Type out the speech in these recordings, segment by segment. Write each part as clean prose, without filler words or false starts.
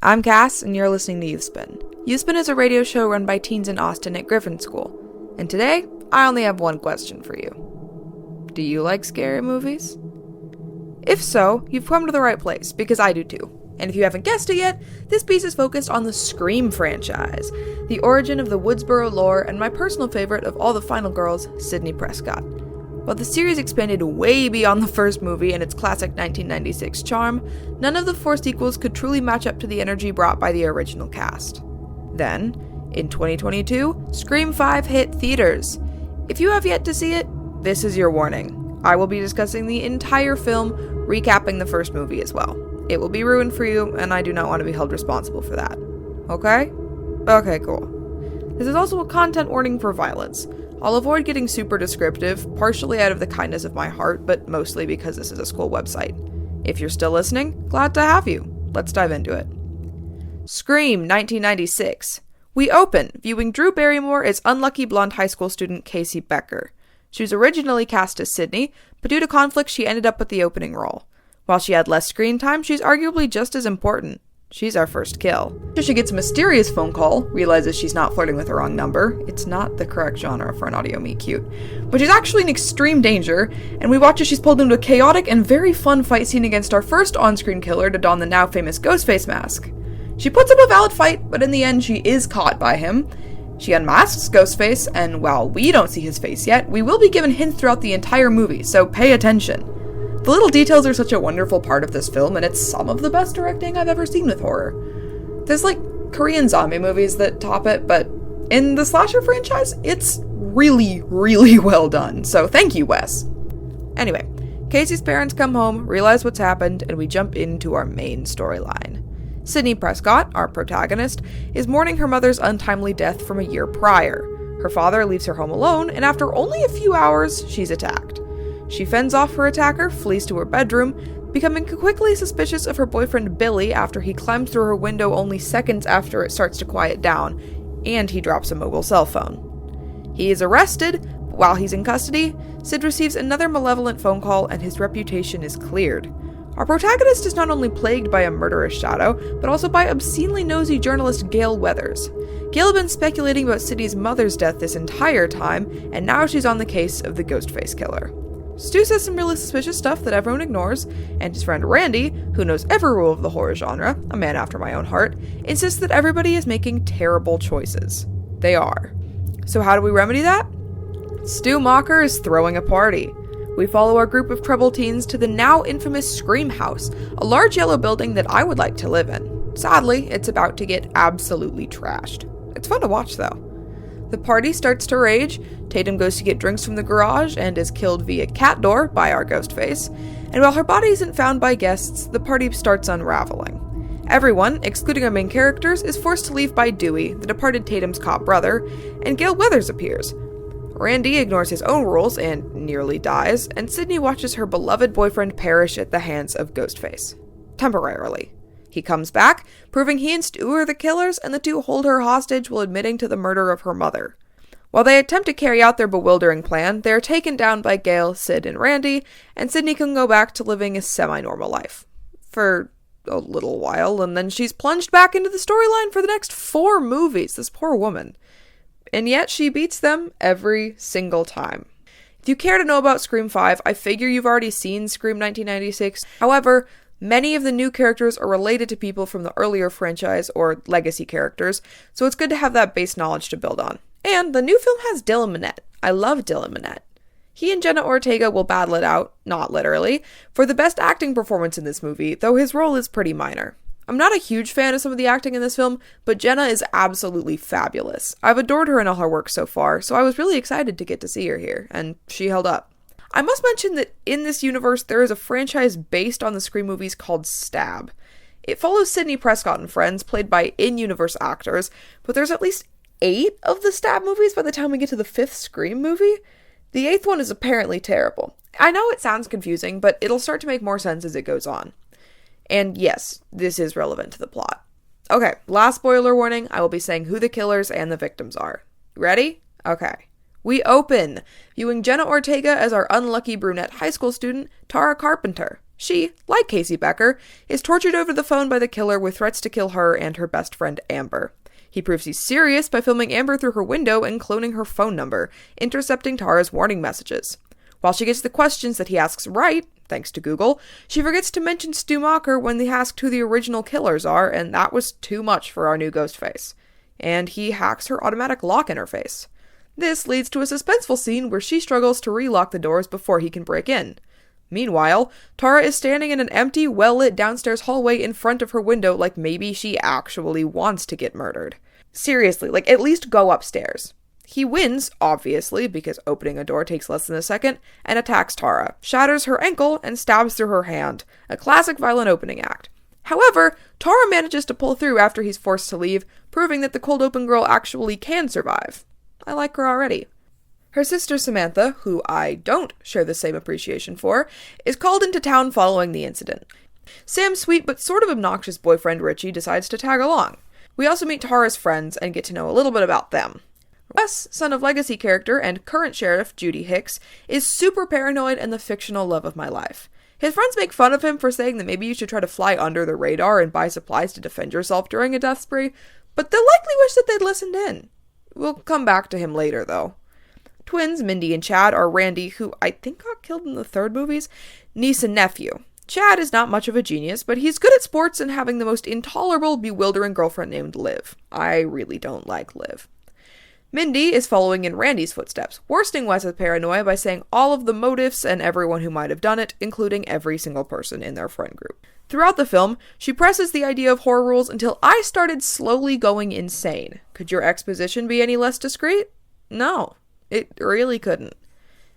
I'm Cass, and you're listening to Youthspin. Youthspin is a radio show run by teens in Austin at Griffin School. And today, I only have one question for you. Do you like scary movies? If so, you've come to the right place, because I do too. And if you haven't guessed it yet, this piece is focused on the Scream franchise, the origin of the Woodsboro lore, and my personal favorite of all the final girls, Sidney Prescott. While the series expanded way beyond the first movie and its classic 1996 charm, none of the four sequels could truly match up to the energy brought by the original cast. Then, in 2022, Scream 5 hit theaters. If you have yet to see it, this is your warning. I will be discussing the entire film, recapping the first movie as well. It will be ruined for you, and I do not want to be held responsible for that. Okay? Okay, cool. This is also a content warning for violence. I'll avoid getting super descriptive, partially out of the kindness of my heart, but mostly because this is a school website. If you're still listening, glad to have you. Let's dive into it. Scream 1996. We open, viewing Drew Barrymore as unlucky blonde high school student Casey Becker. She was originally cast as Sydney, but due to conflict she ended up with the opening role. While she had less screen time, she's arguably just as important. She's our first kill. She gets a mysterious phone call, realizes she's not flirting with the wrong number. It's not the correct genre for an audio meet cute. But she's actually in extreme danger, and we watch as she's pulled into a chaotic and very fun fight scene against our first on-screen killer to don the now famous Ghostface mask. She puts up a valid fight, but in the end she is caught by him. She unmasks Ghostface, and while we don't see his face yet, we will be given hints throughout the entire movie, so pay attention. The little details are such a wonderful part of this film, and it's some of the best directing I've ever seen with horror. There's like Korean zombie movies that top it, but in the slasher franchise, it's really, really well done, so thank you, Wes. Anyway, Casey's parents come home, realize what's happened, and we jump into our main storyline. Sidney Prescott, our protagonist, is mourning her mother's untimely death from a year prior. Her father leaves her home alone, and after only a few hours, she's attacked. She fends off her attacker, flees to her bedroom, becoming quickly suspicious of her boyfriend Billy after he climbs through her window only seconds after it starts to quiet down, and he drops a mobile cell phone. He is arrested, but while he's in custody, Sid receives another malevolent phone call and his reputation is cleared. Our protagonist is not only plagued by a murderous shadow, but also by obscenely nosy journalist Gail Weathers. Gail had been speculating about Sidney's mother's death this entire time, and now she's on the case of the Ghostface killer. Stu says some really suspicious stuff that everyone ignores, and his friend Randy, who knows every rule of the horror genre, a man after my own heart, insists that everybody is making terrible choices. They are. So how do we remedy that? Stu Mocker is throwing a party. We follow our group of troubled teens to the now infamous Scream House, a large yellow building that I would like to live in. Sadly, it's about to get absolutely trashed. It's fun to watch though. The party starts to rage, Tatum goes to get drinks from the garage and is killed via cat door by our Ghostface, and while her body isn't found by guests, the party starts unraveling. Everyone, excluding our main characters, is forced to leave by Dewey, the departed Tatum's cop brother, and Gail Weathers appears. Randy ignores his own rules and nearly dies, and Sidney watches her beloved boyfriend perish at the hands of Ghostface. Temporarily. He comes back, proving he and Stu are the killers, and the two hold her hostage while admitting to the murder of her mother. While they attempt to carry out their bewildering plan, they are taken down by Gail, Sid, and Randy, and Sidney can go back to living a semi-normal life. For a little while, and then she's plunged back into the storyline for the next 4 movies, this poor woman. And yet she beats them every single time. If you care to know about Scream 5, I figure you've already seen Scream 1996. However, many of the new characters are related to people from the earlier franchise or legacy characters, so it's good to have that base knowledge to build on. And the new film has Dillon Minnett. I love Dillon Minnett. He and Jenna Ortega will battle it out, not literally, for the best acting performance in this movie, though his role is pretty minor. I'm not a huge fan of some of the acting in this film, but Jenna is absolutely fabulous. I've adored her in all her work so far, so I was really excited to get to see her here, and she held up. I must mention that in this universe, there is a franchise based on the Scream movies called Stab. It follows Sidney Prescott and friends, played by in-universe actors, but there's at least 8 of the Stab movies by the time we get to the 5th Scream movie. The 8th one is apparently terrible. I know it sounds confusing, but it'll start to make more sense as it goes on. And yes, this is relevant to the plot. Okay, last spoiler warning, I will be saying who the killers and the victims are. Ready? Okay. We open, viewing Jenna Ortega as our unlucky brunette high school student, Tara Carpenter. She, like Casey Becker, is tortured over the phone by the killer with threats to kill her and her best friend Amber. He proves he's serious by filming Amber through her window and cloning her phone number, intercepting Tara's warning messages. While she gets the questions that he asks right, thanks to Google, she forgets to mention Stu Macher when they asked who the original killers are, and that was too much for our new Ghostface. And he hacks her automatic lock interface. This leads to a suspenseful scene where she struggles to relock the doors before he can break in. Meanwhile, Tara is standing in an empty, well-lit downstairs hallway in front of her window like maybe she actually wants to get murdered. Seriously, at least go upstairs. He wins, obviously, because opening a door takes less than a second, and attacks Tara, shatters her ankle, and stabs through her hand. A classic violent opening act. However, Tara manages to pull through after he's forced to leave, proving that the cold open girl actually can survive. I like her already. Her sister Samantha, who I don't share the same appreciation for, is called into town following the incident. Sam's sweet but sort of obnoxious boyfriend Richie decides to tag along. We also meet Tara's friends and get to know a little bit about them. Wes, son of Legacy character and current sheriff Judy Hicks, is super paranoid and the fictional love of my life. His friends make fun of him for saying that maybe you should try to fly under the radar and buy supplies to defend yourself during a death spree, but they'll likely wish that they'd listened in. We'll come back to him later, though. Twins, Mindy and Chad, are Randy, who I think got killed in the third movie's, niece and nephew. Chad is not much of a genius, but he's good at sports and having the most intolerable, bewildering girlfriend named Liv. I really don't like Liv. Mindy is following in Randy's footsteps, worsting Wes's paranoia by saying all of the motives and everyone who might have done it, including every single person in their friend group. Throughout the film, she presses the idea of horror rules until I started slowly going insane. Could your exposition be any less discreet? No, it really couldn't.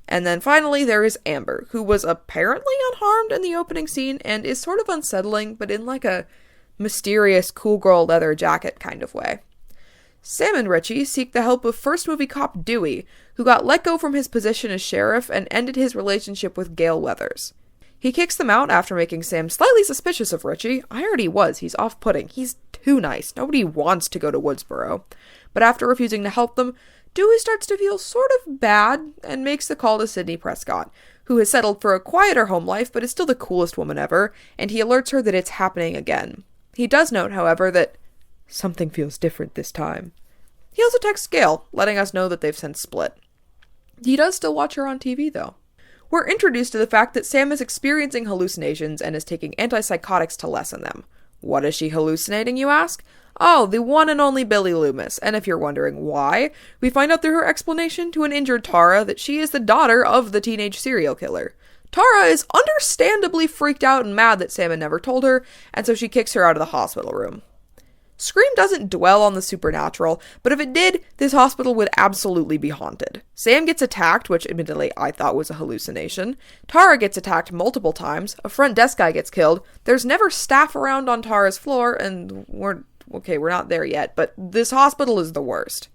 And then finally there is Amber, who was apparently unharmed in the opening scene and is sort of unsettling, but in a mysterious cool girl leather jacket kind of way. Sam and Richie seek the help of first movie cop Dewey, who got let go from his position as sheriff and ended his relationship with Gail Weathers. He kicks them out after making Sam slightly suspicious of Richie. I already was. He's off-putting. He's too nice. Nobody wants to go to Woodsboro. But after refusing to help them, Dewey starts to feel sort of bad and makes the call to Sydney Prescott, who has settled for a quieter home life but is still the coolest woman ever, and he alerts her that it's happening again. He does note, however, that something feels different this time. He also texts Gail, letting us know that they've since split. He does still watch her on TV, though. We're introduced to the fact that Sam is experiencing hallucinations and is taking antipsychotics to lessen them. What is she hallucinating, you ask? Oh, the one and only Billy Loomis, and if you're wondering why, we find out through her explanation to an injured Tara that she is the daughter of the teenage serial killer. Tara is understandably freaked out and mad that Sam had never told her, and so she kicks her out of the hospital room. Scream doesn't dwell on the supernatural, but if it did, this hospital would absolutely be haunted. Sam gets attacked, which admittedly I thought was a hallucination. Tara gets attacked multiple times. A front desk guy gets killed. There's never staff around on Tara's floor, and we're not there yet, but this hospital is the worst.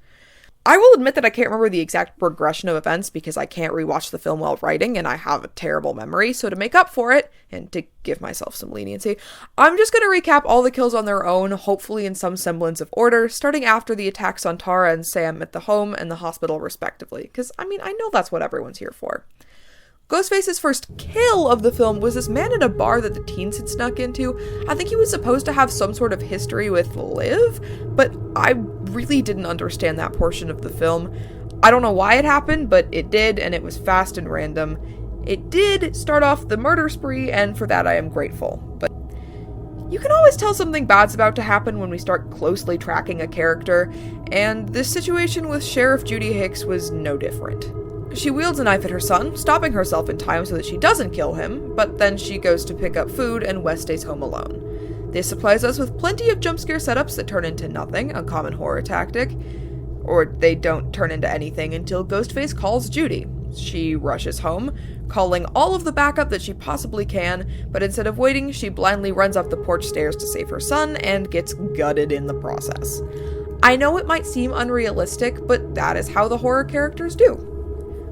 I will admit that I can't remember the exact progression of events because I can't rewatch the film while writing and I have a terrible memory, so to make up for it, and to give myself some leniency, I'm just going to recap all the kills on their own, hopefully in some semblance of order, starting after the attacks on Tara and Sam at the home and the hospital respectively, because, I know that's what everyone's here for. Ghostface's first kill of the film was this man at a bar that the teens had snuck into. I think he was supposed to have some sort of history with Liv, but I really didn't understand that portion of the film. I don't know why it happened, but it did, and it was fast and random. It did start off the murder spree, and for that I am grateful. But you can always tell something bad's about to happen when we start closely tracking a character, and this situation with Sheriff Judy Hicks was no different. She wields a knife at her son, stopping herself in time so that she doesn't kill him, but then she goes to pick up food and Wes stays home alone. This supplies us with plenty of jump scare setups that turn into nothing, a common horror tactic. Or they don't turn into anything until Ghostface calls Judy. She rushes home, calling all of the backup that she possibly can, but instead of waiting, she blindly runs up the porch stairs to save her son and gets gutted in the process. I know it might seem unrealistic, but that is how the horror characters do.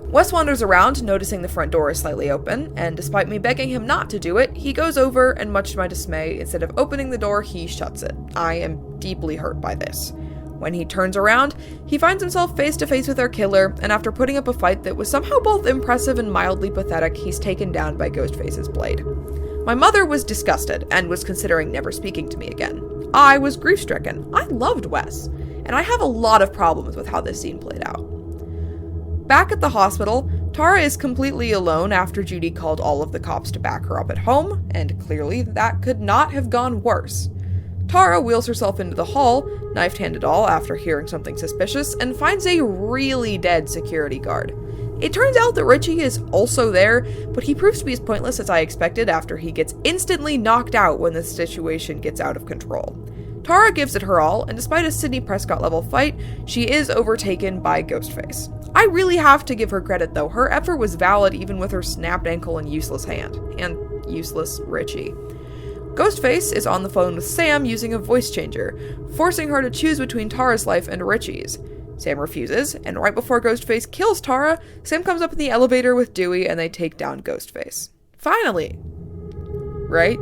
Wes wanders around, noticing the front door is slightly open, and despite me begging him not to do it, he goes over, and much to my dismay, instead of opening the door, he shuts it. I am deeply hurt by this. When he turns around, he finds himself face to face with our killer, and after putting up a fight that was somehow both impressive and mildly pathetic, he's taken down by Ghostface's blade. My mother was disgusted and was considering never speaking to me again. I was grief-stricken. I loved Wes, and I have a lot of problems with how this scene played out. Back at the hospital, Tara is completely alone after Judy called all of the cops to back her up at home, and clearly that could not have gone worse. Tara wheels herself into the hall, knife hand and all, after hearing something suspicious, and finds a really dead security guard. It turns out that Richie is also there, but he proves to be as pointless as I expected after he gets instantly knocked out when the situation gets out of control. Tara gives it her all, and despite a Sidney Prescott level fight, she is overtaken by Ghostface. I really have to give her credit though, her effort was valid even with her snapped ankle and useless hand. And useless Richie. Ghostface is on the phone with Sam using a voice changer, forcing her to choose between Tara's life and Richie's. Sam refuses, and right before Ghostface kills Tara, Sam comes up in the elevator with Dewey and they take down Ghostface. Finally! Right?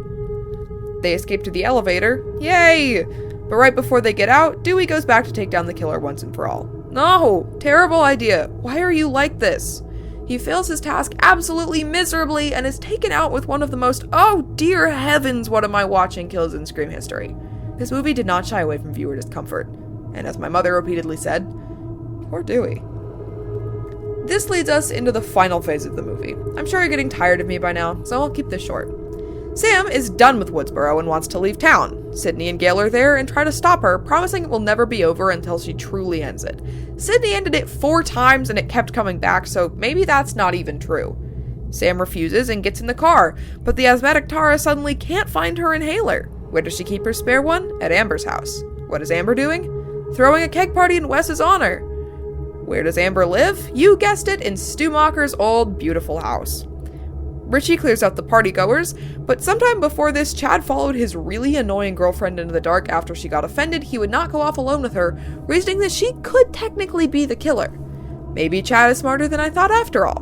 They escape to the elevator. Yay! But right before they get out, Dewey goes back to take down the killer once and for all. No! Terrible idea! Why are you like this? He fails his task absolutely miserably and is taken out with one of the most, oh dear heavens, what am I watching kills in Scream history. This movie did not shy away from viewer discomfort. And as my mother repeatedly said, poor Dewey. This leads us into the final phase of the movie. I'm sure you're getting tired of me by now, so I'll keep this short. Sam is done with Woodsboro and wants to leave town. Sydney and Gail are there and try to stop her, promising it will never be over until she truly ends it. Sydney ended it 4 times and it kept coming back, so maybe that's not even true. Sam refuses and gets in the car, but the asthmatic Tara suddenly can't find her inhaler. Where does she keep her spare one? At Amber's house. What is Amber doing? Throwing a keg party in Wes's honor. Where does Amber live? You guessed it, in Stu Macher's old, beautiful house. Richie clears out the partygoers, but sometime before this, Chad followed his really annoying girlfriend into the dark after she got offended he would not go off alone with her, reasoning that she could technically be the killer. Maybe Chad is smarter than I thought after all.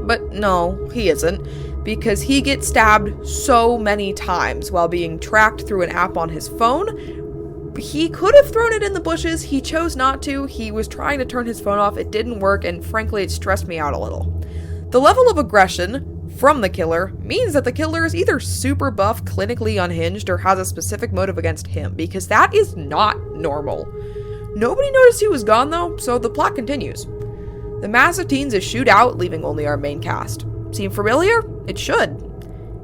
But no, he isn't, because he gets stabbed so many times while being tracked through an app on his phone. He could have thrown it in the bushes, he chose not to, he was trying to turn his phone off, it didn't work, and frankly it stressed me out a little. The level of aggression from the killer means that the killer is either super buff, clinically unhinged, or has a specific motive against him, because that is not normal. Nobody noticed he was gone though, so the plot continues. The mass of teens is shooed out, leaving only our main cast. Seem familiar? It should.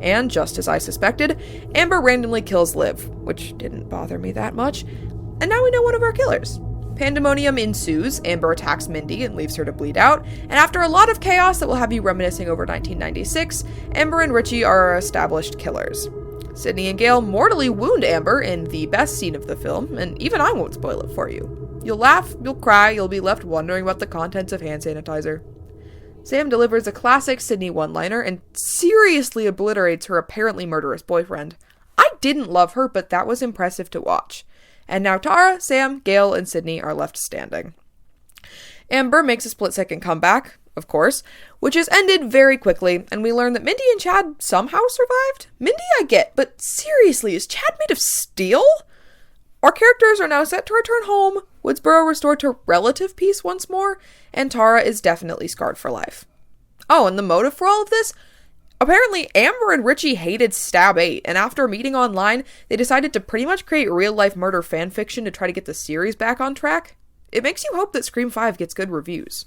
And, just as I suspected, Amber randomly kills Liv, which didn't bother me that much, and now we know one of our killers. Pandemonium ensues, Amber attacks Mindy and leaves her to bleed out, and after a lot of chaos that will have you reminiscing over 1996, Amber and Richie are our established killers. Sydney and Gail mortally wound Amber in the best scene of the film, and even I won't spoil it for you. You'll laugh, you'll cry, you'll be left wondering about the contents of hand sanitizer. Sam delivers a classic Sydney one-liner and seriously obliterates her apparently murderous boyfriend. I didn't love her, but that was impressive to watch. And now Tara, Sam, Gail, and Sydney are left standing. Amber makes a split-second comeback, of course, which is ended very quickly, and we learn that Mindy and Chad somehow survived? Mindy I get, but seriously, is Chad made of steel? Our characters are now set to return home, Woodsboro restored to relative peace once more, and Tara is definitely scarred for life. Oh, and the motive for all of this? Apparently, Amber and Richie hated Stab 8, and after meeting online, they decided to pretty much create real-life murder fanfiction to try to get the series back on track. It makes you hope that Scream 5 gets good reviews.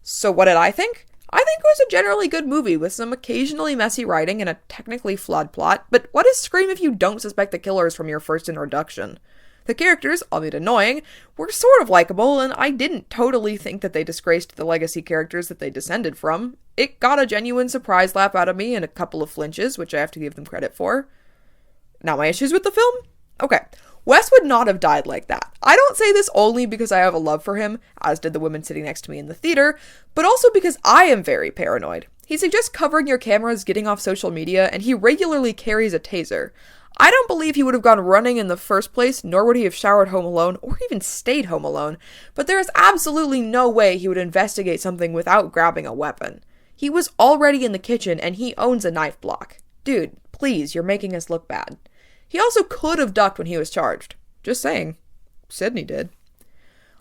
So what did I think? I think it was a generally good movie with some occasionally messy writing and a technically flawed plot, but what is Scream if you don't suspect the killers from your first introduction? The characters, albeit annoying, were sort of likable, and I didn't totally think that they disgraced the legacy characters that they descended from. It got a genuine surprise laugh out of me and a couple of flinches, which I have to give them credit for. Now my issues with the film? Okay, Wes would not have died like that. I don't say this only because I have a love for him, as did the women sitting next to me in the theater, but also because I am very paranoid. He suggests covering your cameras, getting off social media, and he regularly carries a taser. I don't believe he would have gone running in the first place, nor would he have showered home alone, or even stayed home alone, but there is absolutely no way he would investigate something without grabbing a weapon. He was already in the kitchen, and he owns a knife block. Dude, please, you're making us look bad. He also could have ducked when he was charged. Just saying. Sydney did.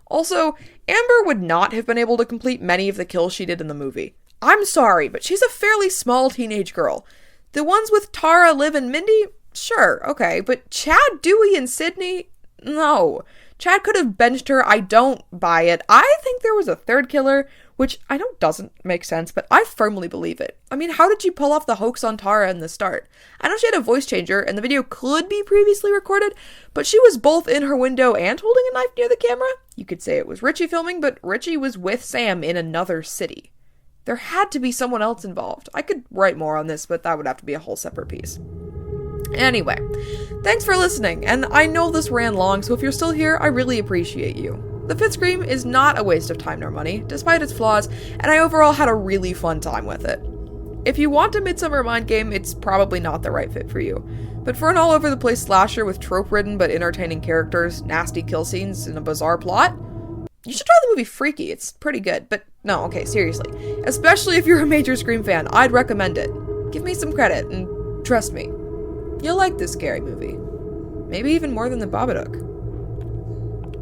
Also, Amber would not have been able to complete many of the kills she did in the movie. I'm sorry, but she's a fairly small teenage girl. The ones with Tara, Liv, and Mindy? Sure, okay, but Chad, Dewey, and Sydney? No. Chad could have benched her. I don't buy it. I think there was a third killer, which I know doesn't make sense, but I firmly believe it. I mean, how did you pull off the hoax on Tara in the start? I know she had a voice changer, and the video could be previously recorded, but she was both in her window and holding a knife near the camera. You could say it was Richie filming, but Richie was with Sam in another city. There had to be someone else involved. I could write more on this, but that would have to be a whole separate piece. Anyway, thanks for listening, and I know this ran long, so if you're still here, I really appreciate you. The Fifth Scream is not a waste of time nor money, despite its flaws, and I overall had a really fun time with it. If you want a Midsummer mind game, it's probably not the right fit for you. But for an all-over-the-place slasher with trope-ridden but entertaining characters, nasty kill scenes, and a bizarre plot, you should try the movie Freaky. It's pretty good, but no, okay, seriously. Especially if you're a major Scream fan, I'd recommend it. Give me some credit, and trust me, you'll like this scary movie. Maybe even more than The Babadook.